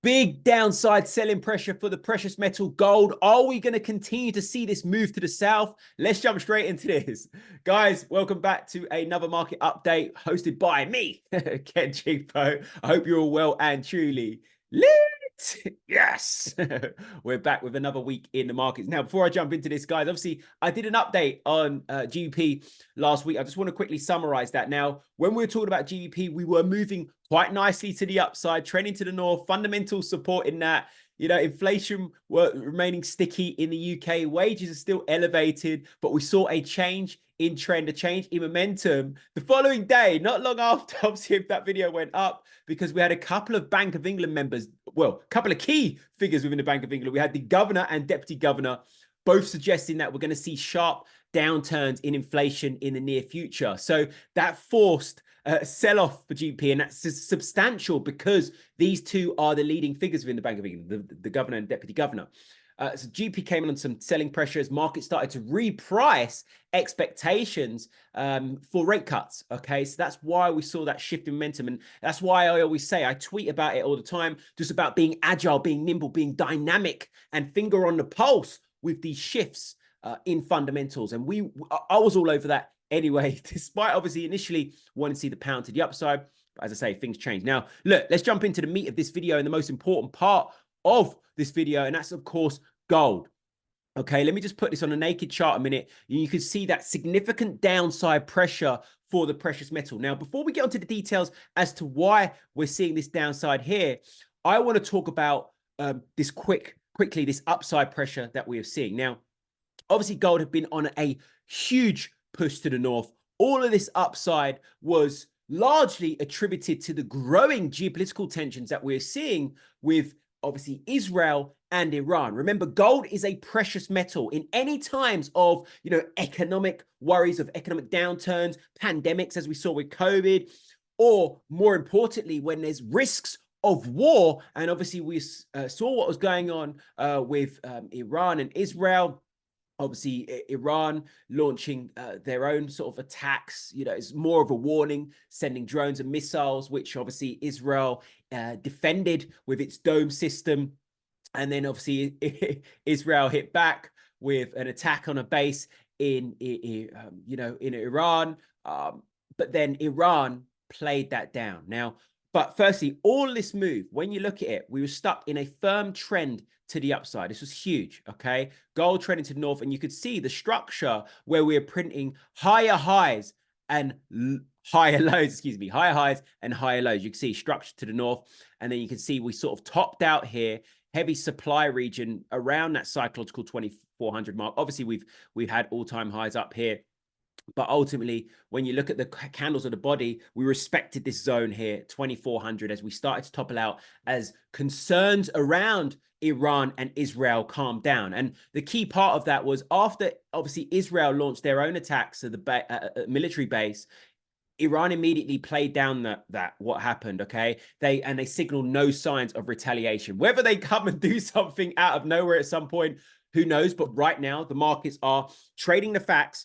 Big downside selling pressure for the precious metal gold. Are we going to continue to see this move to the south? Let's jump straight into this. Guys, welcome back to another market update hosted by me, Ken Chipo. I hope you're all well and truly lit. Yes, we're back with another week in the markets. Now, before I jump into this, guys, obviously I did an update on GBP last week. I just want to quickly summarize that. Now, when we were talking about GBP, we were moving quite nicely to the upside, trending to the north, fundamental support in that. You know, inflation were remaining sticky in the UK. Wages are still elevated, but we saw a change in trend, a change in momentum the following day, not long after, obviously, if that video went up, because we had a couple of Bank of England members, well, a couple of key figures within the Bank of England. We had the governor and deputy governor both suggesting that we're going to see sharp downturns in inflation in the near future. So that forced a sell-off for GP, and that's substantial because these two are the leading figures within the Bank of England, the governor and deputy governor. So GP came in on some selling pressures. Market started to reprice expectations for rate cuts. Okay, so that's why we saw that shift in momentum, and that's why I always say, I tweet about it all the time, just about being agile, being nimble, being dynamic, and finger on the pulse with these shifts in fundamentals. And I was all over that anyway, despite obviously initially wanting to see the pound to the upside. But as I say, things change. Now, look, let's jump into the meat of this video and the most important part of this video, and that's, of course, gold. Okay, let me just put this on a naked chart a minute. You can see that significant downside pressure for the precious metal. Now, before we get onto the details as to why we're seeing this downside here, I want to talk about this quickly, this upside pressure that we are seeing. Now, obviously, gold had been on a huge push to the north. All of this upside was largely attributed to the growing geopolitical tensions that we're seeing with obviously Israel and Iran. Remember, gold is a precious metal. In any times of, you know, economic worries, of economic downturns, pandemics, as we saw with COVID, or more importantly, when there's risks of war, and obviously we saw what was going on with Iran and Israel. Obviously, Iran launching their own sort of attacks, you know, it's more of a warning, sending drones and missiles, which obviously Israel defended with its dome system. And then obviously Israel hit back with an attack on a base in Iran. But then Iran played that down. Now, but firstly, all this move, when you look at it, we were stuck in a firm trend to the upside. This was huge, okay? Gold trending to the north, and you could see the structure where we're printing higher highs and higher lows, higher highs and higher lows. You can see structure to the north, and then you can see we sort of topped out here, heavy supply region around that psychological 2400 mark. Obviously, we've had all-time highs up here. But ultimately, when you look at the candles of the body, we respected this zone here, 2400, as we started to topple out as concerns around Iran and Israel calmed down. And the key part of that was after, obviously, Israel launched their own attacks at the military base, Iran immediately played down what happened, okay? They signaled no signs of retaliation. Whether they come and do something out of nowhere at some point, who knows? But right now, the markets are trading the facts.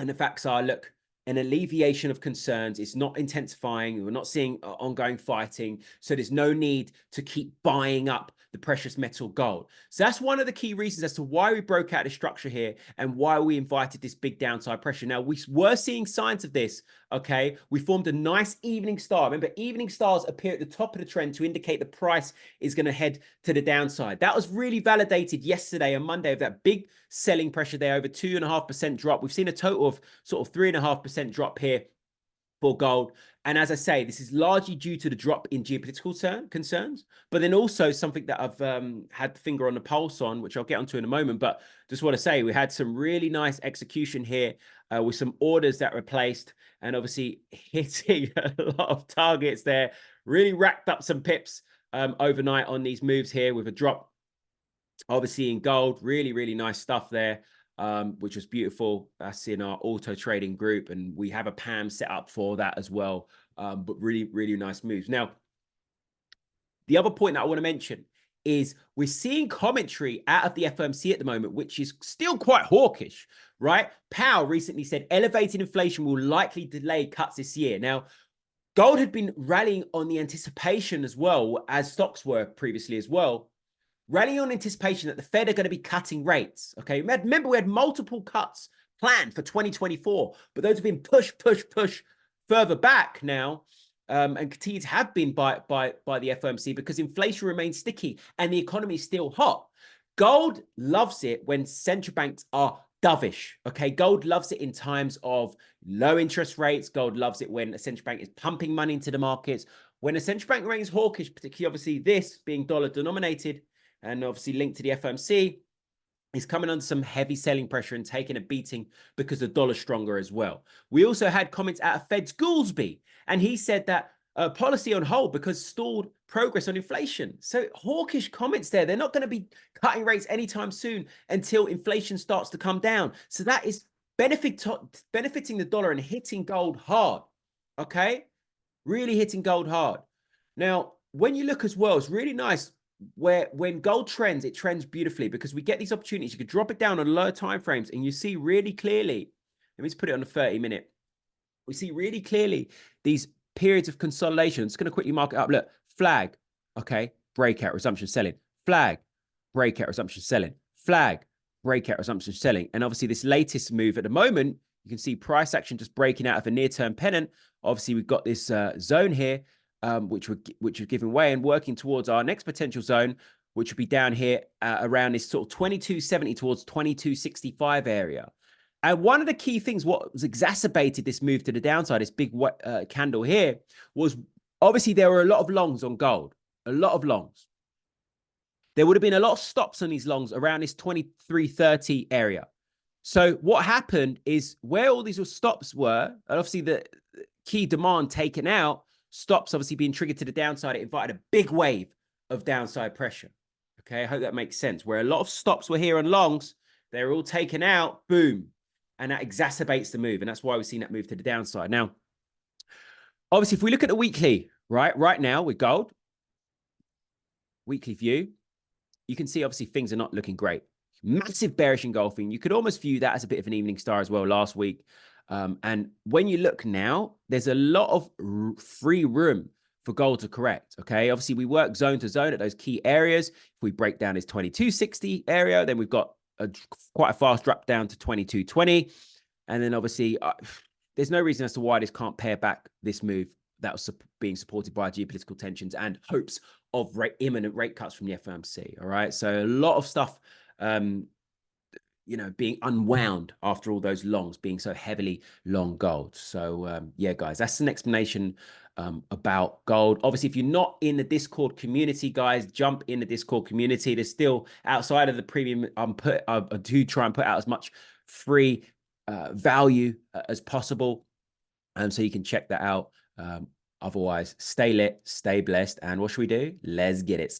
And the facts are, look, an alleviation of concerns. It's not intensifying. We're not seeing ongoing fighting. So there's no need to keep buying up the precious metal gold. So that's one of the key reasons as to why we broke out the structure here and why we invited this big downside pressure. Now, we were seeing signs of this, okay? We formed a nice evening star. Remember, evening stars appear at the top of the trend to indicate the price is going to head to the downside. That was really validated yesterday on Monday of that big selling pressure there, over 2.5% drop. We've seen a total of sort of 3.5% drop here for gold. And as I say, this is largely due to the drop in geopolitical concerns, but then also something that I've had the finger on the pulse on, which I'll get onto in a moment. But just want to say we had some really nice execution here with some orders that were placed and obviously hitting a lot of targets there. Really racked up some pips overnight on these moves here with a drop, obviously in gold. Really, really nice stuff there. Which was beautiful. That's in our auto trading group, and we have a PAM set up for that as well. But really, really nice moves. Now, the other point that I want to mention is we're seeing commentary out of the FOMC at the moment, which is still quite hawkish, right? Powell recently said elevated inflation will likely delay cuts this year. Now, Gold had been rallying on the anticipation as well, as stocks were previously as well, rallying on anticipation that the Fed are going to be cutting rates. Okay, remember we had multiple cuts planned for 2024, but those have been pushed further back now, and continue to have been by the FOMC because inflation remains sticky and the economy is still hot. Gold loves it when central banks are dovish. Okay, gold loves it in times of low interest rates. Gold loves it when a central bank is pumping money into the markets. When a central bank remains hawkish, particularly obviously this being dollar denominated and obviously linked to the FOMC, is coming under some heavy selling pressure and taking a beating because the dollar's stronger as well. We also had comments out of Fed's Goolsby, and he said that policy on hold because stalled progress on inflation. So hawkish comments there. They're not going to be cutting rates anytime soon until inflation starts to come down. So that is benefiting the dollar and hitting gold hard. Okay, really hitting gold hard. Now, when you look as well, it's really nice where when gold trends, it trends beautifully because we get these opportunities. You could drop it down on lower time frames and you see really clearly. Let me just put it on a 30-minute. We see really clearly these periods of consolidation. I'm just going to quickly mark it up. Look, flag, okay, breakout, resumption selling, flag, breakout, resumption selling, flag, breakout, resumption selling. And obviously this latest move at the moment, you can see price action just breaking out of a near-term pennant. Obviously we've got this zone here, which are giving way and working towards our next potential zone, which would be down here around this sort of 2270 towards 2265 area. And one of the key things, what was exacerbated this move to the downside, this big candle here, was obviously there were a lot of longs on gold, a lot of longs. There would have been a lot of stops on these longs around this 2330 area. So what happened is where all these stops were, and obviously the key demand taken out, stops obviously being triggered to the downside, it invited a big wave of downside pressure. Okay, I hope that makes sense. Where a lot of stops were here on longs, they're all taken out, boom. And that exacerbates the move. And that's why we've seen that move to the downside. Now, obviously, if we look at the weekly, right now with gold, weekly view, you can see obviously things are not looking great. Massive bearish engulfing. You could almost view that as a bit of an evening star as well last week. And when you look now, there's a lot of free room for gold to correct. Okay, obviously we work zone to zone at those key areas. If we break down this 2260 area, then we've got quite a fast drop down to 2220. And then obviously there's no reason as to why this can't pare back this move that was being supported by geopolitical tensions and hopes of imminent rate cuts from the FOMC. All right, so a lot of stuff being unwound after all those longs, being so heavily long gold. So yeah, guys, that's an explanation about gold. Obviously, if you're not in the Discord community, guys, jump in the Discord community. There's still, outside of the premium, I do try and put out as much free value as possible. So you can check that out. Otherwise, stay lit, stay blessed. And what should we do? Let's get it.